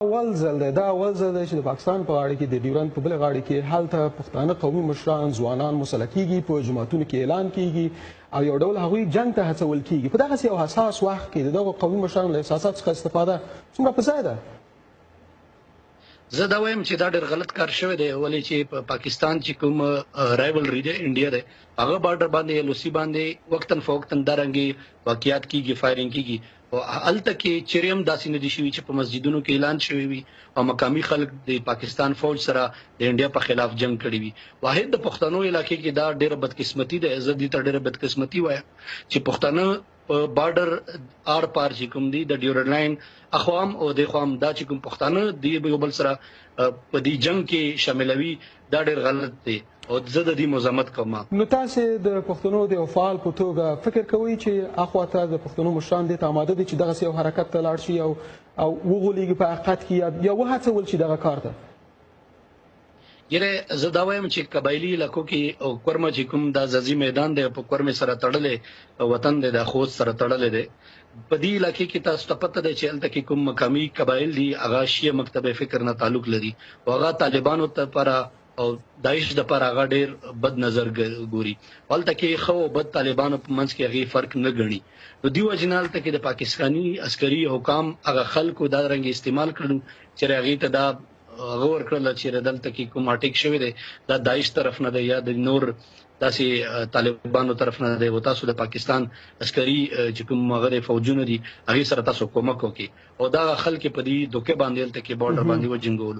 اول ځل دی چې د پاکستان په غاړه کې د ډیورند په بله غاړه کې هلته پښتانه قومي مشران ځوانان مسله کیږي، په جوماتونو کې اعلان کیږي او یو ډول هغوی جنګ ته هڅول کیږي. په دغسې یو حساس وخت کې د دغو قومي مشرانو له احساساتو څخه استفاده څومره په ځای ده؟ زه دا وایم چې دا ډېر غلط کار شوی دی، ولې چې په پاکستان چې کوم رایولري دی انډیا دی، هغه بارډر باندې LOC باندې وقتاً فوقتاً دا رنګې واقعیات کیږي، فایرینګ کیږي او هلته کې چیرې هم داسې نه دي شوي چې په مسجدونو کې اعلان شوی وي او مقامي خلک د پاکستان فوج سره د انډیا په خلاف جنگ کړی وي. واحد د پښتنو علاقې کې دا ډېره بدقسمتي ده. زه دې ته ډېره بدقسمتي وایم چې پښتانه په بارډر آر پار چې کوم دي د ډیورنډ لاین اخوام او د خوام دا چې کوم پښتانه دی یو بل سره په دې جنگ کې شاملوي، دا ډېر غلط دی او زه د دې مزاحمت کوم. نو تاسې د پښتنو د یو فعال په توګه فکر کوئ چې اخواته د پښتنو مشران دې ته آماده دي چې دغسې یو حرکت ته لاړ شي او وغولېږي په حقیقت کې یا وهڅول شي دغه کار ته؟ یره زه دا وایم چې قبایلي علاقو کې او کورمه چې کوم دا ځاځي میدان دی په کورمه سره تړلې وطن دی، د خوست سره تړلې دی. په دې علاقې کې تاسو ته پته ده چې هلته کې کوم مقامي قبایل دي هغه شیعه مکتب فکر نه تعلق لري او هغه طالبانو ته پر او داعش د پر هغه ډېر بد نظر ګوري. هلته کې خو بد طالبانو په منځ کې هغه فرق نه ګڼي. نو دیو جنال ته کې د پاکستانی عسکري حکام هغه خلکو دا رنګ استعمال کړو چې هغه ته دا غور کړل چې دلته کې کوم اټیک شوی دی دا داعش طرف نه دی یا د نور داسې طالبانو طرف نه دی او تاسو د پاکستان عسکري چې کوم هغه فوجونه دي هغه سره تاسو کومک وکړي او دا خلک په دې دوکه باندې تل کې بارډر باندې وجنګول.